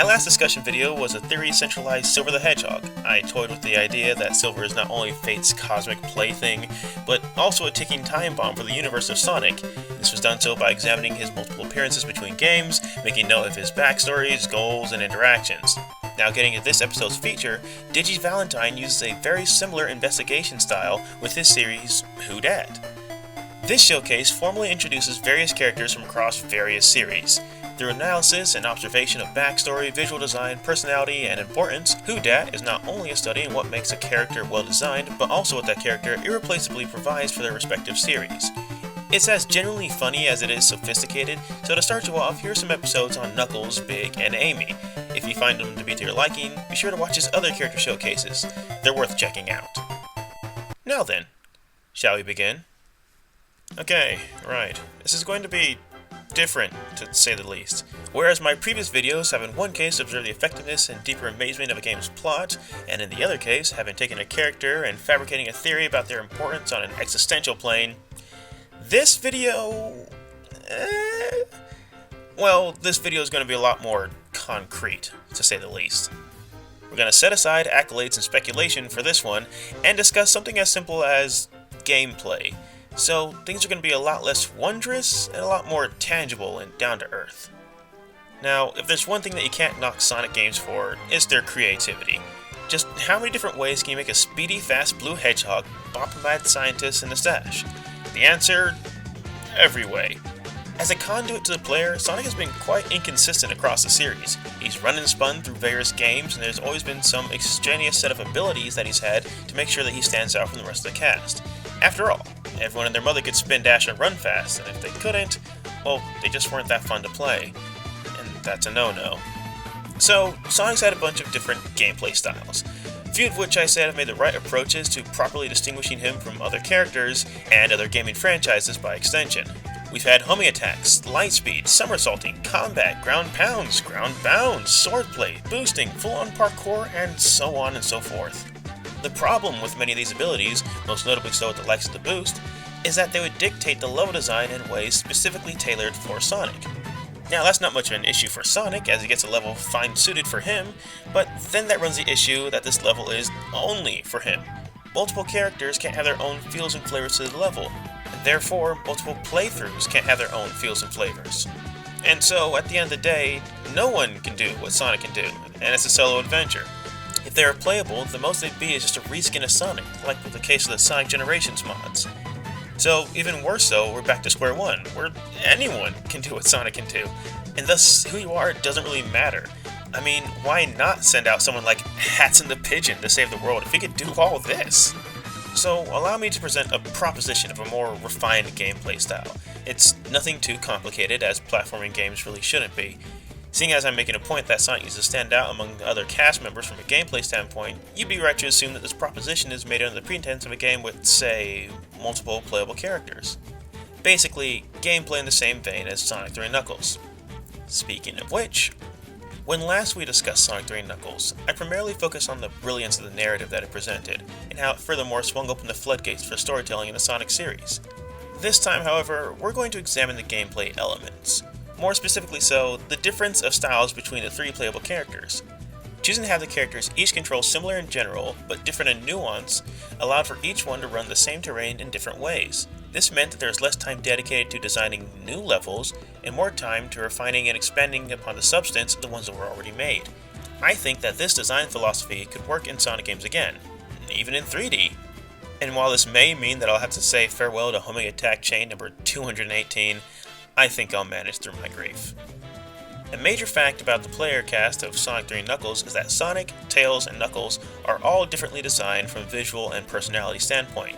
My last discussion video was a theory-centralized Silver the Hedgehog. I toyed with the idea that Silver is not only Fate's cosmic plaything, but also a ticking time bomb for the universe of Sonic. This was done so by examining his multiple appearances between games, making note of his backstories, goals, and interactions. Now getting to this episode's feature, Digi's Valentine uses a very similar investigation style with his series, Who Dat? This showcase formally introduces various characters from across various series. Through analysis and observation of backstory, visual design, personality, and importance, Who Dat is not only a study in what makes a character well designed, but also what that character irreplaceably provides for their respective series. It's as genuinely funny as it is sophisticated, so to start you off, here are some episodes on Knuckles, Big, and Amy. If you find them to be to your liking, be sure to watch his other character showcases. They're worth checking out. Now then, shall we begin? Okay, right. This is going to be different, to say the least. Whereas my previous videos have in one case observed the effectiveness and deeper amazement of a game's plot, and in the other case having taken a character and fabricating a theory about their importance on an existential plane, this video... this video is going to be a lot more concrete, to say the least. We're going to set aside accolades and speculation for this one, and discuss something as simple as gameplay. So things are going to be a lot less wondrous and a lot more tangible and down to earth. Now, if there's one thing that you can't knock Sonic games for, it's their creativity. Just how many different ways can you make a speedy, fast blue hedgehog bop a mad scientist in the stash? The answer? Every way. As a conduit to the player, Sonic has been quite inconsistent across the series. He's run and spun through various games, and there's always been some extraneous set of abilities that he's had to make sure that he stands out from the rest of the cast. After all, everyone and their mother could spin, dash, and run fast, and if they couldn't, well, they just weren't that fun to play. And that's a no-no. So, Sonic's had a bunch of different gameplay styles, few of which I said have made the right approaches to properly distinguishing him from other characters, and other gaming franchises by extension. We've had homing attacks, light speed, somersaulting, combat, ground pounds, ground bounds, swordplay, boosting, full-on parkour, and so on and so forth. The problem with many of these abilities, most notably so with the likes of the boost, is that they would dictate the level design in ways specifically tailored for Sonic. Now that's not much of an issue for Sonic, as he gets a level fine-suited for him, but then that runs the issue that this level is only for him. Multiple characters can't have their own feels and flavors to the level, and therefore multiple playthroughs can't have their own feels and flavors. And so, at the end of the day, no one can do what Sonic can do, and it's a solo adventure. If they are playable, the most they'd be is just a reskin of Sonic, like with the case of the Sonic Generations mods. So, even worse so, we're back to square one, where anyone can do what Sonic can do, and thus who you are doesn't really matter. I mean, why not send out someone like Hats and the Pigeon to save the world if he could do all this? So, allow me to present a proposition of a more refined gameplay style. It's nothing too complicated, as platforming games really shouldn't be. Seeing as I'm making a point that Sonic needs to stand out among the other cast members from a gameplay standpoint, you'd be right to assume that this proposition is made under the pretense of a game with, say, multiple playable characters. Basically, gameplay in the same vein as Sonic 3 and Knuckles. Speaking of which, when last we discussed Sonic 3 and Knuckles, I primarily focused on the brilliance of the narrative that it presented, and how it furthermore swung open the floodgates for storytelling in the Sonic series. This time, however, we're going to examine the gameplay elements. More specifically so, the difference of styles between the three playable characters. Choosing to have the characters each control similar in general, but different in nuance, allowed for each one to run the same terrain in different ways. This meant that there was less time dedicated to designing new levels, and more time to refining and expanding upon the substance of the ones that were already made. I think that this design philosophy could work in Sonic games again, even in 3D. And while this may mean that I'll have to say farewell to homing attack chain number 218, I think I'll manage through my grief. A major fact about the player cast of Sonic 3 and Knuckles is that Sonic, Tails, and Knuckles are all differently designed from a visual and personality standpoint.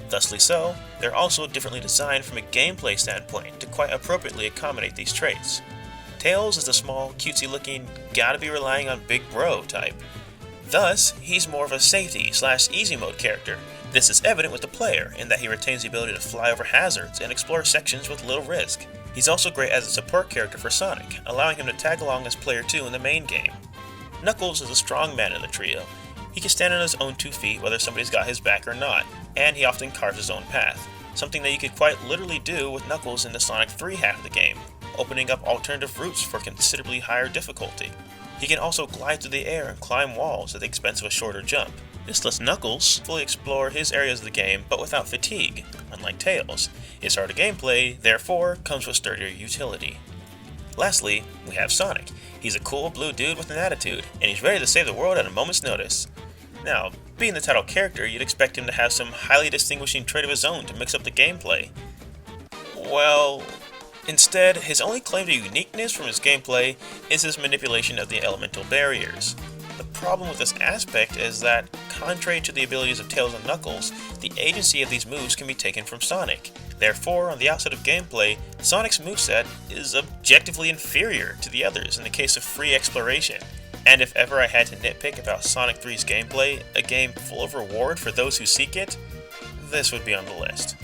Thusly so, they're also differently designed from a gameplay standpoint to quite appropriately accommodate these traits. Tails is the small, cutesy-looking, gotta-be relying on big bro type. Thus, he's more of a safety/easy mode character. This is evident with the player, in that he retains the ability to fly over hazards and explore sections with little risk. He's also great as a support character for Sonic, allowing him to tag along as player 2 in the main game. Knuckles is a strong man in the trio. He can stand on his own 2 feet whether somebody's got his back or not, and he often carves his own path, something that you could quite literally do with Knuckles in the Sonic 3 half of the game, opening up alternative routes for considerably higher difficulty. He can also glide through the air and climb walls at the expense of a shorter jump. This lets Knuckles fully explore his areas of the game, but without fatigue, unlike Tails. His harder gameplay, therefore, comes with sturdier utility. Lastly, we have Sonic. He's a cool blue dude with an attitude, and he's ready to save the world at a moment's notice. Now, being the title character, you'd expect him to have some highly distinguishing trait of his own to mix up the gameplay. Well, instead, his only claim to uniqueness from his gameplay is his manipulation of the elemental barriers. The problem with this aspect is that, contrary to the abilities of Tails and Knuckles, the agency of these moves can be taken from Sonic. Therefore, on the outset of gameplay, Sonic's moveset is objectively inferior to the others in the case of free exploration. And if ever I had to nitpick about Sonic 3's gameplay, a game full of reward for those who seek it, this would be on the list.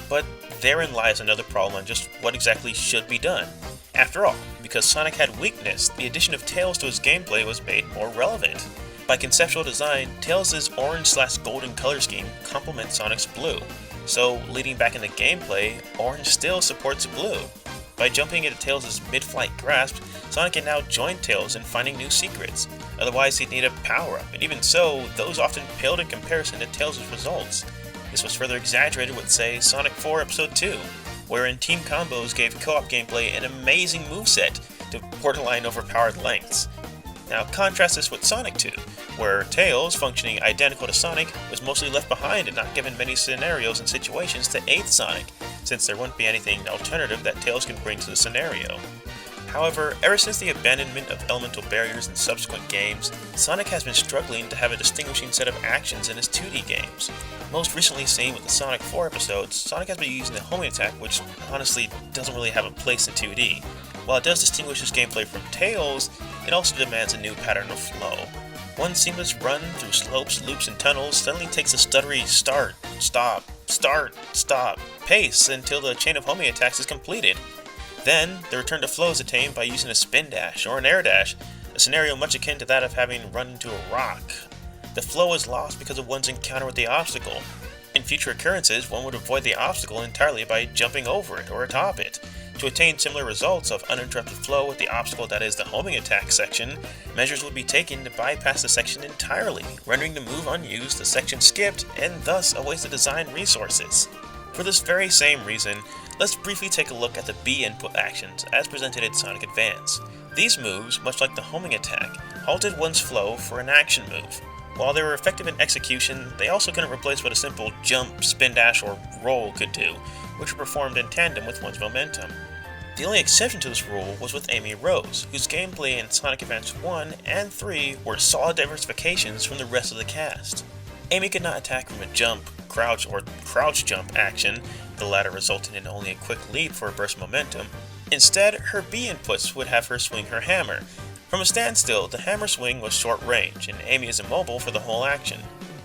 But therein lies another problem on just what exactly should be done. After all, because Sonic had weakness, the addition of Tails to his gameplay was made more relevant. By conceptual design, Tails' orange/golden color scheme complements Sonic's blue, so leading back into gameplay, orange still supports blue. By jumping into Tails' mid-flight grasp, Sonic can now join Tails in finding new secrets. Otherwise, he'd need a power-up, and even so, those often paled in comparison to Tails' results. This was further exaggerated with, say, Sonic 4 Episode 2, wherein team combos gave co-op gameplay an amazing moveset to borderline overpowered lengths. Now contrast this with Sonic 2, where Tails, functioning identical to Sonic, was mostly left behind and not given many scenarios and situations to aid Sonic, since there wouldn't be anything alternative that Tails can bring to the scenario. However, ever since the abandonment of elemental barriers in subsequent games, Sonic has been struggling to have a distinguishing set of actions in his 2D games. Most recently seen with the Sonic 4 episodes, Sonic has been using the homing attack, which honestly doesn't really have a place in 2D. While it does distinguish his gameplay from Tails, it also demands a new pattern of flow. One seamless run through slopes, loops, and tunnels suddenly takes a stuttery start, stop, pace until the chain of homing attacks is completed. Then, the return to flow is attained by using a spin dash or an air dash, a scenario much akin to that of having run into a rock. The flow is lost because of one's encounter with the obstacle. In future occurrences, one would avoid the obstacle entirely by jumping over it or atop it. To attain similar results of uninterrupted flow with the obstacle that is the homing attack section, measures would be taken to bypass the section entirely, rendering the move unused, the section skipped, and thus a waste of design resources. For this very same reason, let's briefly take a look at the B input actions as presented in Sonic Advance. These moves, much like the homing attack, halted one's flow for an action move. While they were effective in execution, they also couldn't replace what a simple jump, spin dash, or roll could do, which were performed in tandem with one's momentum. The only exception to this rule was with Amy Rose, whose gameplay in Sonic Advance 1 and 3 were solid diversifications from the rest of the cast. Amy could not attack from a jump, crouch, or crouch jump action, the latter resulting in only a quick leap for a burst momentum. Instead, her B inputs would have her swing her hammer. From a standstill, the hammer swing was short range, and Amy is immobile for the whole action.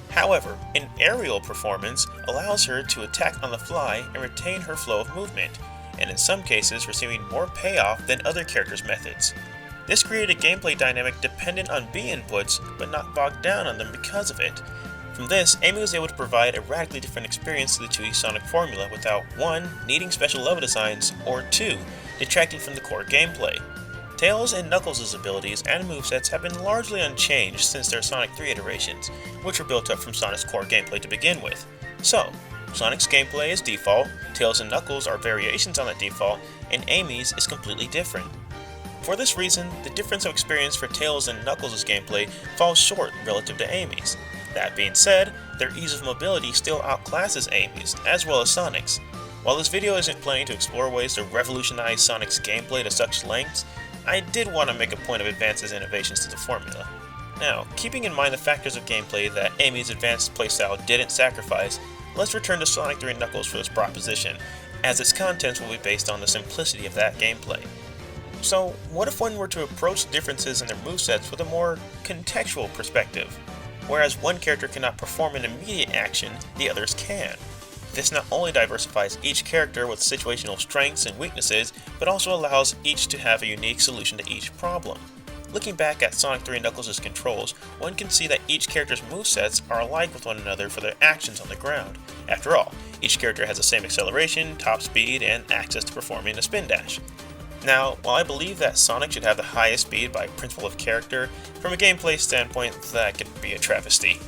However, an aerial performance allows her to attack on the fly and retain her flow of movement, and in some cases receiving more payoff than other characters' methods. This created a gameplay dynamic dependent on B inputs, but not bogged down on them because of it. From this, Amy was able to provide a radically different experience to the 2D Sonic formula without 1. Needing special level designs, or 2. Detracting from the core gameplay. Tails and Knuckles' abilities and movesets have been largely unchanged since their Sonic 3 iterations, which were built up from Sonic's core gameplay to begin with. So, Sonic's gameplay is default, Tails and Knuckles are variations on that default, and Amy's is completely different. For this reason, the difference of experience for Tails and Knuckles' gameplay falls short relative to Amy's. That being said, their ease of mobility still outclasses Amy's, as well as Sonic's. While this video isn't planning to explore ways to revolutionize Sonic's gameplay to such lengths, I did want to make a point of Advance's innovations to the formula. Now, keeping in mind the factors of gameplay that Amy's advanced playstyle didn't sacrifice, let's return to Sonic 3 and Knuckles for this proposition, as its contents will be based on the simplicity of that gameplay. So, what if one were to approach differences in their movesets with a more contextual perspective? Whereas one character cannot perform an immediate action, the others can. This not only diversifies each character with situational strengths and weaknesses, but also allows each to have a unique solution to each problem. Looking back at Sonic 3 and Knuckles' controls, one can see that each character's movesets are alike with one another for their actions on the ground. After all, each character has the same acceleration, top speed, and access to performing a spin dash. Now, while I believe that Sonic should have the highest speed by principle of character, from a gameplay standpoint that could be a travesty.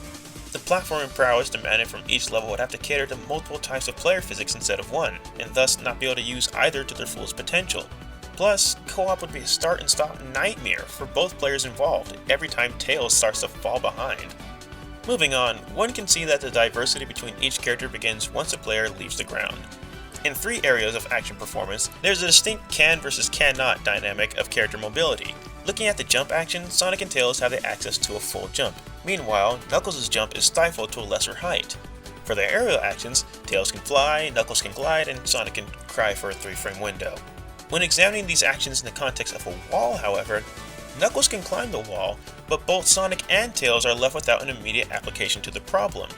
The platforming prowess demanded from each level would have to cater to multiple types of player physics instead of one, and thus not be able to use either to their fullest potential. Plus, co-op would be a start and stop nightmare for both players involved every time Tails starts to fall behind. Moving on, one can see that the diversity between each character begins once a player leaves the ground. In 3 areas of action performance, there's a distinct can versus cannot dynamic of character mobility. Looking at the jump action, Sonic and Tails have the access to a full jump. Meanwhile, Knuckles' jump is stifled to a lesser height. For their aerial actions, Tails can fly, Knuckles can glide, and Sonic can cry for a 3-frame window. When examining these actions in the context of a wall, however, Knuckles can climb the wall, but both Sonic and Tails are left without an immediate application to the problem.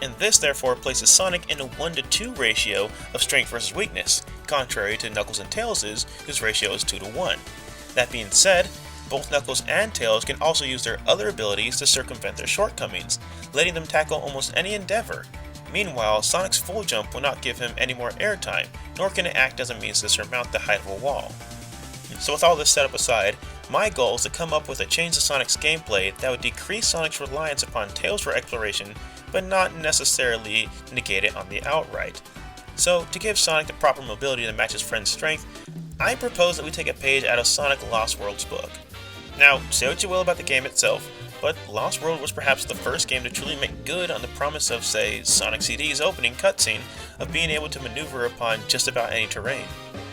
And this therefore places Sonic in a 1-to-2 ratio of strength versus weakness, contrary to Knuckles and Tails' whose ratio is 2-to-1. That being said, both Knuckles and Tails can also use their other abilities to circumvent their shortcomings, letting them tackle almost any endeavor. Meanwhile, Sonic's full jump will not give him any more airtime, nor can it act as a means to surmount the height of a wall. So with all this setup aside, my goal is to come up with a change to Sonic's gameplay that would decrease Sonic's reliance upon Tails for exploration, but not necessarily negate it on the outright. So, to give Sonic the proper mobility that matches friend's strength, I propose that we take a page out of Sonic Lost World's book. Now, say what you will about the game itself, but Lost World was perhaps the first game to truly make good on the promise of, say, Sonic CD's opening cutscene of being able to maneuver upon just about any terrain.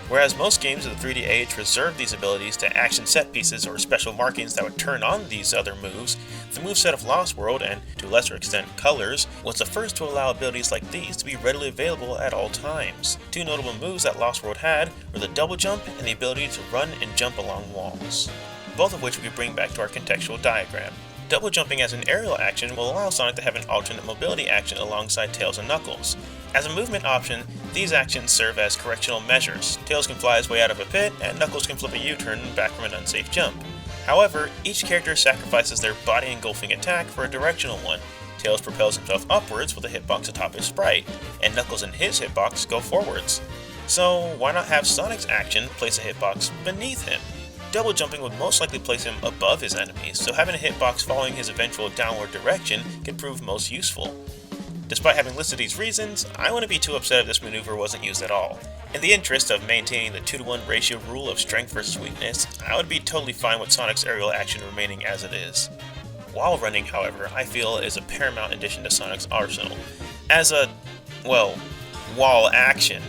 Whereas most games of the 3D age reserved these abilities to action set pieces or special markings that would turn on these other moves, the moveset of Lost World, and to a lesser extent Colors, was the first to allow abilities like these to be readily available at all times. 2 notable moves that Lost World had were the double jump and the ability to run and jump along walls, both of which we could bring back to our contextual diagram. Double jumping as an aerial action will allow Sonic to have an alternate mobility action alongside Tails and Knuckles. As a movement option, these actions serve as correctional measures. Tails can fly his way out of a pit, and Knuckles can flip a U-turn back from an unsafe jump. However, each character sacrifices their body-engulfing attack for a directional one. Tails propels himself upwards with a hitbox atop his sprite, and Knuckles and his hitbox go forwards. So why not have Sonic's action place a hitbox beneath him? Double jumping would most likely place him above his enemies, so having a hitbox following his eventual downward direction can prove most useful. Despite having listed these reasons, I wouldn't be too upset if this maneuver wasn't used at all. In the interest of maintaining the 2-to-1 ratio rule of strength versus weakness, I would be totally fine with Sonic's aerial action remaining as it is. Wall running, however, I feel is a paramount addition to Sonic's arsenal. As a, well, wall action,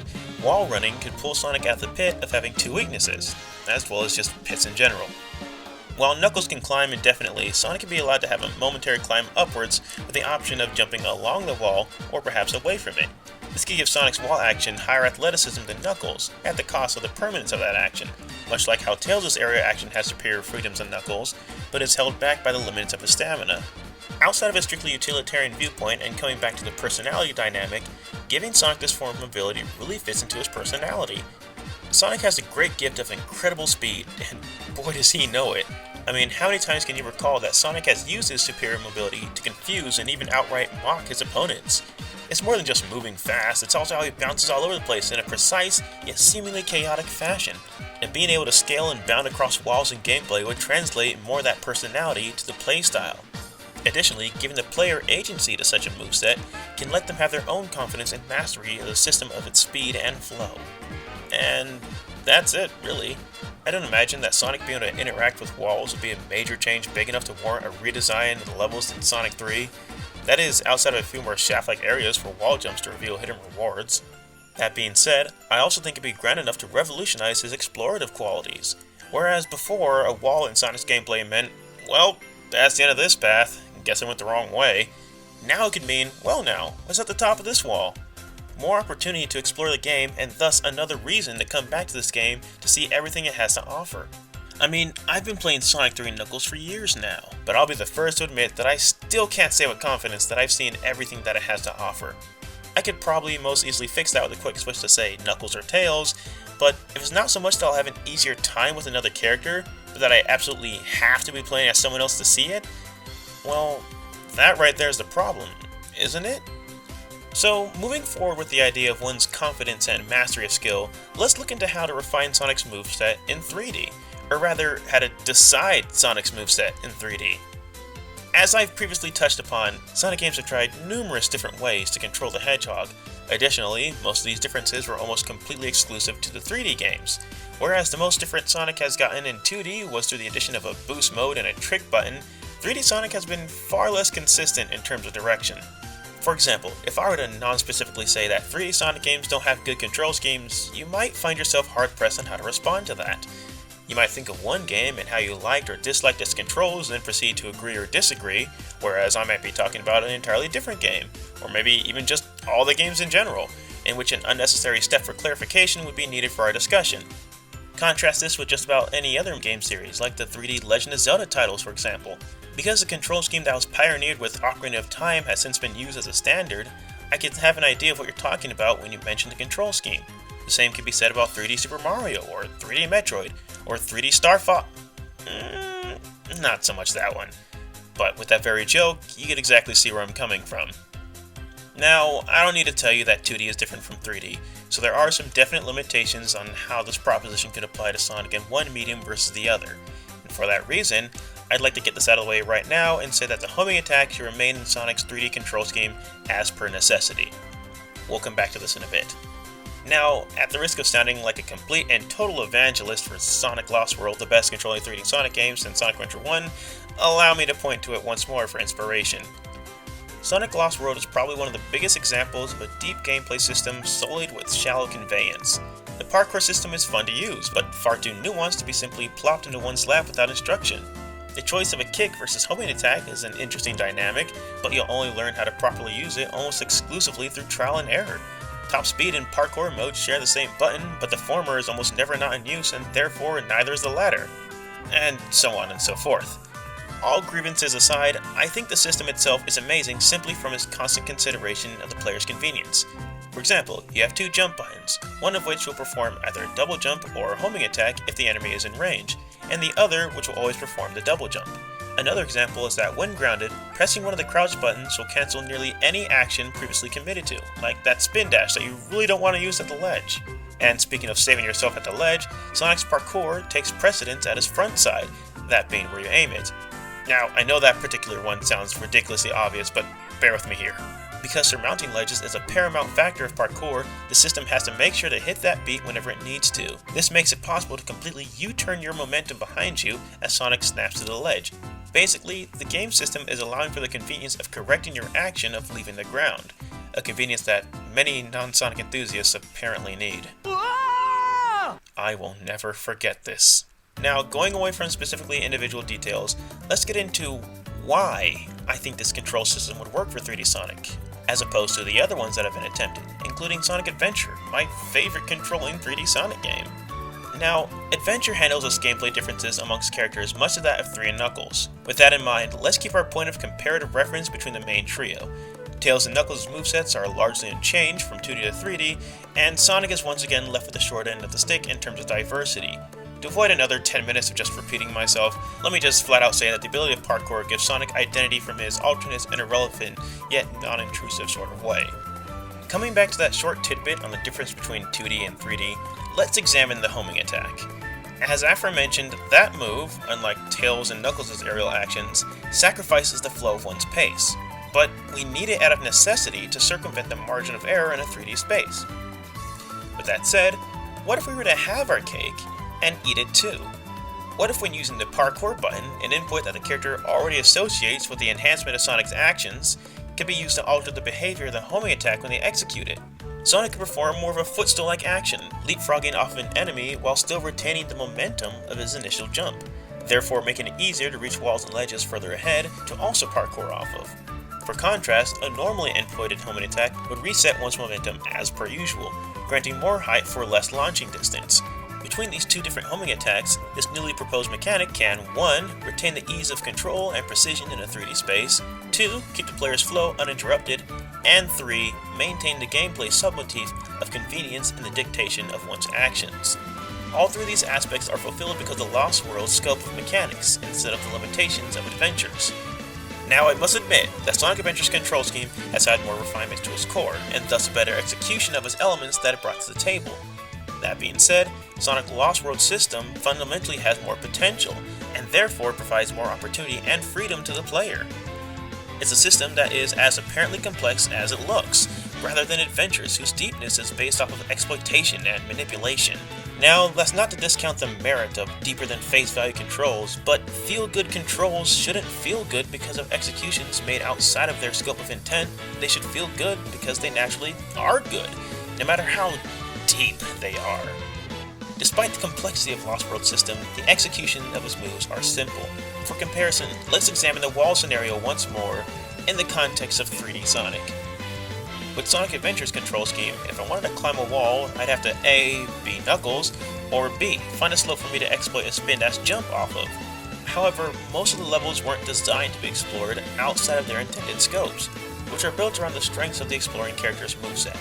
wall running could pull Sonic out of the pit of having 2 weaknesses, as well as just pits in general. While Knuckles can climb indefinitely, Sonic can be allowed to have a momentary climb upwards with the option of jumping along the wall or perhaps away from it. This can give Sonic's wall action higher athleticism than Knuckles, at the cost of the permanence of that action, much like how Tails' area action has superior freedoms than Knuckles, but is held back by the limits of his stamina. Outside of a strictly utilitarian viewpoint and coming back to the personality dynamic, giving Sonic this form of ability really fits into his personality. Sonic has the great gift of incredible speed, and boy does he know it. I mean, how many times can you recall that Sonic has used his superior mobility to confuse and even outright mock his opponents? It's more than just moving fast, it's also how he bounces all over the place in a precise, yet seemingly chaotic fashion. And being able to scale and bound across walls in gameplay would translate more of that personality to the playstyle. Additionally, giving the player agency to such a moveset can let them have their own confidence and mastery of the system of its speed and flow. And that's it, really. I don't imagine that Sonic being able to interact with walls would be a major change big enough to warrant a redesign of the levels in Sonic 3. That is, outside of a few more shaft-like areas for wall jumps to reveal hidden rewards. That being said, I also think it'd be grand enough to revolutionize his explorative qualities. Whereas before, a wall in Sonic's gameplay meant, well, that's the end of this path, guess I went the wrong way. Now it could mean, well now, what's at the top of this wall? More opportunity to explore the game, and thus another reason to come back to this game to see everything it has to offer. I mean, I've been playing Sonic 3 Knuckles for years now, but I'll be the first to admit that I still can't say with confidence that I've seen everything that it has to offer. I could probably most easily fix that with a quick switch to say Knuckles or Tails, but if it's not so much that I'll have an easier time with another character, but that I absolutely have to be playing as someone else to see it, well, that right there is the problem, isn't it? So, moving forward with the idea of one's confidence and mastery of skill, let's look into how to refine Sonic's moveset in 3D, or rather, how to decide Sonic's moveset in 3D. As I've previously touched upon, Sonic games have tried numerous different ways to control the Hedgehog. Additionally, most of these differences were almost completely exclusive to the 3D games, whereas the most different Sonic has gotten in 2D was through the addition of a boost mode and a trick button. 3D Sonic has been far less consistent in terms of direction. For example, if I were to non-specifically say that 3D Sonic games don't have good control schemes, you might find yourself hard-pressed on how to respond to that. You might think of one game and how you liked or disliked its controls, then proceed to agree or disagree, whereas I might be talking about an entirely different game, or maybe even just all the games in general, in which an unnecessary step for clarification would be needed for our discussion. Contrast this with just about any other game series, like the 3D Legend of Zelda titles, for example. Because the control scheme that was pioneered with Ocarina of Time has since been used as a standard, I can have an idea of what you're talking about when you mention the control scheme. The same can be said about 3D Super Mario, or 3D Metroid, or 3D Star Fox. Not so much that one. But with that very joke, you can exactly see where I'm coming from. Now, I don't need to tell you that 2D is different from 3D, so there are some definite limitations on how this proposition could apply to Sonic in one medium versus the other. And for that reason, I'd like to get this out of the way right now and say that the homing attack should remain in Sonic's 3D control scheme as per necessity. We'll come back to this in a bit. Now, at the risk of sounding like a complete and total evangelist for Sonic Lost World, the best controlling 3D Sonic game since Sonic Adventure 1, allow me to point to it once more for inspiration. Sonic Lost World is probably one of the biggest examples of a deep gameplay system sullied with shallow conveyance. The parkour system is fun to use, but far too nuanced to be simply plopped into one's lap without instruction. The choice of a kick versus homing attack is an interesting dynamic, but you'll only learn how to properly use it almost exclusively through trial and error. Top speed and parkour modes share the same button, but the former is almost never not in use, and therefore neither is the latter. And so on and so forth. All grievances aside, I think the system itself is amazing simply from its constant consideration of the player's convenience. For example, you have two jump buttons, one of which will perform either a double jump or a homing attack if the enemy is in range, and the other which will always perform the double jump. Another example is that when grounded, pressing one of the crouch buttons will cancel nearly any action previously committed to, like that spin dash that you really don't want to use at the ledge. And speaking of saving yourself at the ledge, Sonic's parkour takes precedence at his front side, that being where you aim it. Now, I know that particular one sounds ridiculously obvious, but bear with me here. Because surmounting ledges is a paramount factor of parkour, the system has to make sure to hit that beat whenever it needs to. This makes it possible to completely U-turn your momentum behind you as Sonic snaps to the ledge. Basically, the game system is allowing for the convenience of correcting your action of leaving the ground, a convenience that many non-Sonic enthusiasts apparently need. I will never forget this. Now, going away from specifically individual details, let's get into why I think this control system would work for 3D Sonic, as opposed to the other ones that have been attempted, including Sonic Adventure, my favorite controlling 3D Sonic game. Now, Adventure handles its gameplay differences amongst characters much of that of 3 and Knuckles. With that in mind, let's keep our point of comparative reference between the main trio. Tails and Knuckles' movesets are largely unchanged from 2D to 3D, and Sonic is once again left with the short end of the stick in terms of diversity. To avoid another 10 minutes of just repeating myself, let me just flat out say that the ability of parkour gives Sonic identity from his alternate and irrelevant, yet non-intrusive sort of way. Coming back to that short tidbit on the difference between 2D and 3D, let's examine the homing attack. As aforementioned, that move, unlike Tails and Knuckles' aerial actions, sacrifices the flow of one's pace, but we need it out of necessity to circumvent the margin of error in a 3D space. With that said, what if we were to have our cake and eat it too? What if when using the parkour button, an input that the character already associates with the enhancement of Sonic's actions can be used to alter the behavior of the homing attack when they execute it? Sonic can perform more of a footstool-like action, leapfrogging off of an enemy while still retaining the momentum of his initial jump, therefore making it easier to reach walls and ledges further ahead to also parkour off of. For contrast, a normally inputted homing attack would reset one's momentum as per usual, granting more height for less launching distance. Between these two different homing attacks, this newly proposed mechanic can 1. Retain the ease of control and precision in a 3D space, 2. Keep the player's flow uninterrupted, and 3. Maintain the gameplay submotif of convenience in the dictation of one's actions. All three of these aspects are fulfilled because of the Lost World's scope of mechanics instead of the limitations of adventures. Now I must admit that Sonic Adventure's control scheme has had more refinements to its core, and thus a better execution of its elements that it brought to the table. That being said, Sonic Lost World's system fundamentally has more potential, and therefore provides more opportunity and freedom to the player. It's a system that is as apparently complex as it looks, rather than adventures whose deepness is based off of exploitation and manipulation. Now, that's not to discount the merit of deeper than face value controls, but feel-good controls shouldn't feel good because of executions made outside of their scope of intent. They should feel good because they naturally are good, no matter how deep they are. Despite the complexity of Lost World's system, the execution of its moves are simple. For comparison, let's examine the wall scenario once more in the context of 3D Sonic. With Sonic Adventure's control scheme, if I wanted to climb a wall, I'd have to A. be Knuckles, or B. find a slope for me to exploit a spin-dash jump off of. However, most of the levels weren't designed to be explored outside of their intended scopes, which are built around the strengths of the exploring character's moveset.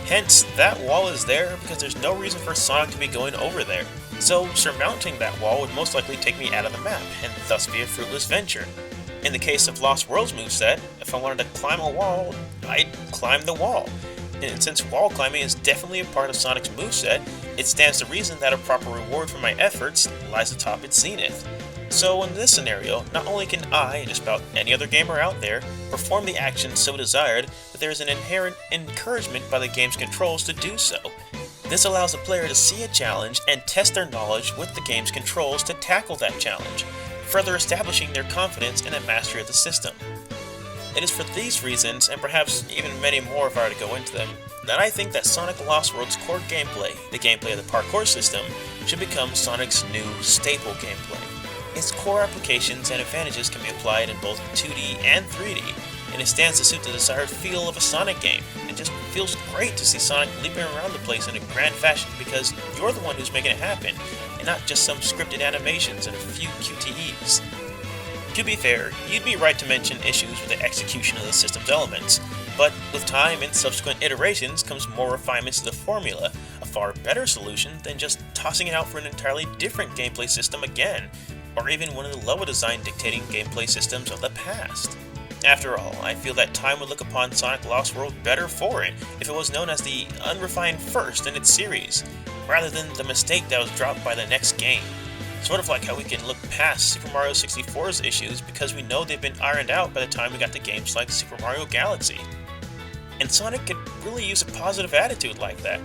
Hence, that wall is there because there's no reason for Sonic to be going over there. So, surmounting that wall would most likely take me out of the map, and thus be a fruitless venture. In the case of Lost World's moveset, if I wanted to climb a wall, I'd climb the wall. And since wall climbing is definitely a part of Sonic's moveset, it stands to reason that a proper reward for my efforts lies atop its zenith. So in this scenario, not only can I, and just about any other gamer out there, perform the action so desired, but there is an inherent encouragement by the game's controls to do so. This allows the player to see a challenge and test their knowledge with the game's controls to tackle that challenge, further establishing their confidence in the mastery of the system. It is for these reasons, and perhaps even many more if I were to go into them, that I think that Sonic Lost World's core gameplay, the gameplay of the parkour system, should become Sonic's new staple gameplay. Its core applications and advantages can be applied in both 2D and 3D, and it stands to suit the desired feel of a Sonic game. It just feels great to see Sonic leaping around the place in a grand fashion because you're the one who's making it happen, and not just some scripted animations and a few QTEs. To be fair, you'd be right to mention issues with the execution of the system's elements, but with time and subsequent iterations comes more refinements to the formula, a far better solution than just tossing it out for an entirely different gameplay system again, or even one of the level design dictating gameplay systems of the past. After all, I feel that time would look upon Sonic Lost World better for it if it was known as the unrefined first in its series, rather than the mistake that was dropped by the next game. Sort of like how we can look past Super Mario 64's issues because we know they've been ironed out by the time we got to games like Super Mario Galaxy. And Sonic could really use a positive attitude like that.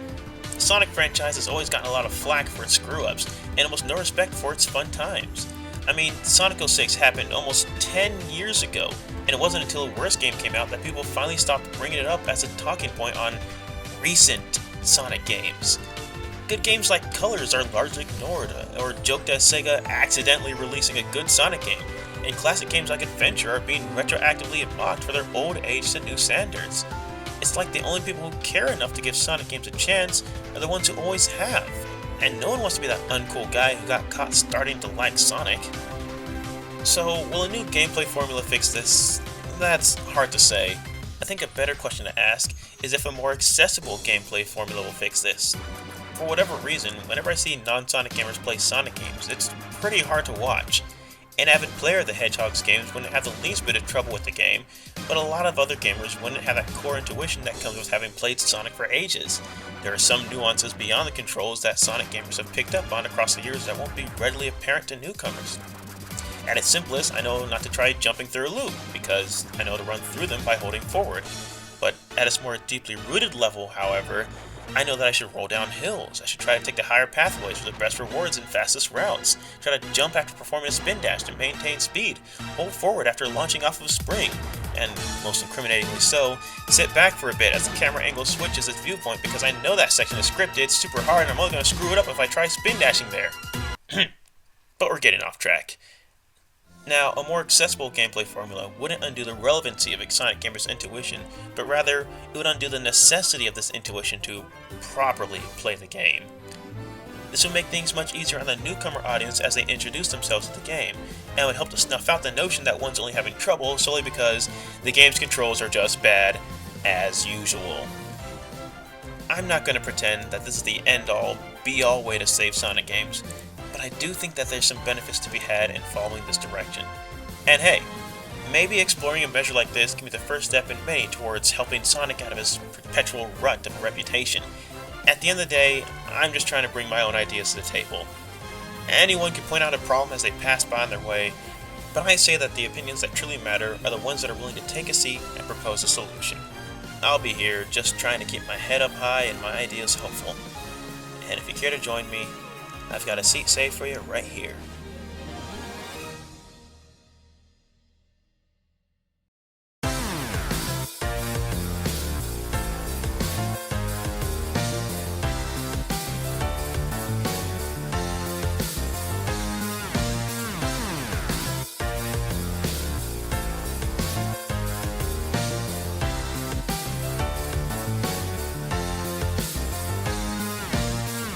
The Sonic franchise has always gotten a lot of flack for its screw-ups, and almost no respect for its fun times. I mean, Sonic 06 happened almost 10 years ago, and it wasn't until the worst game came out that people finally stopped bringing it up as a talking point on recent Sonic games. Good games like Colors are largely ignored, or joked as Sega accidentally releasing a good Sonic game, and classic games like Adventure are being retroactively mocked for their old age to new standards. It's like the only people who care enough to give Sonic games a chance are the ones who always have, and no one wants to be that uncool guy who got caught starting to like Sonic. So, will a new gameplay formula fix this? That's hard to say. I think a better question to ask is if a more accessible gameplay formula will fix this. For whatever reason, whenever I see non-Sonic gamers play Sonic games, it's pretty hard to watch. An avid player of the Hedgehog's games wouldn't have the least bit of trouble with the game, but a lot of other gamers wouldn't have that core intuition that comes with having played Sonic for ages. There are some nuances beyond the controls that Sonic gamers have picked up on across the years that won't be readily apparent to newcomers. At its simplest, I know not to try jumping through a loop, because I know to run through them by holding forward. But at its more deeply rooted level, however, I know that I should roll down hills, I should try to take the higher pathways for the best rewards and fastest routes, try to jump after performing a spin dash to maintain speed, hold forward after launching off of a spring, and, most incriminatingly so, sit back for a bit as the camera angle switches its viewpoint because I know that section is scripted, it's super hard, and I'm only going to screw it up if I try spin dashing there. But we're getting off track. Now, a more accessible gameplay formula wouldn't undo the relevancy of a Sonic gamer's intuition, but rather, it would undo the necessity of this intuition to properly play the game. This would make things much easier on the newcomer audience as they introduce themselves to the game, and would help to snuff out the notion that one's only having trouble solely because the game's controls are just bad, as usual. I'm not going to pretend that this is the end-all, be-all way to save Sonic games, but I do think that there's some benefits to be had in following this direction. And hey, Maybe exploring a measure like this can be the first step in many towards helping Sonic out of his perpetual rut of a reputation. At the end of the day, I'm just trying to bring my own ideas to the table. Anyone can point out a problem as they pass by on their way, but I say that the opinions that truly matter are the ones that are willing to take a seat and propose a solution. I'll be here just trying to keep my head up high and my ideas helpful. And if you care to join me, I've got a seat saved for you right here.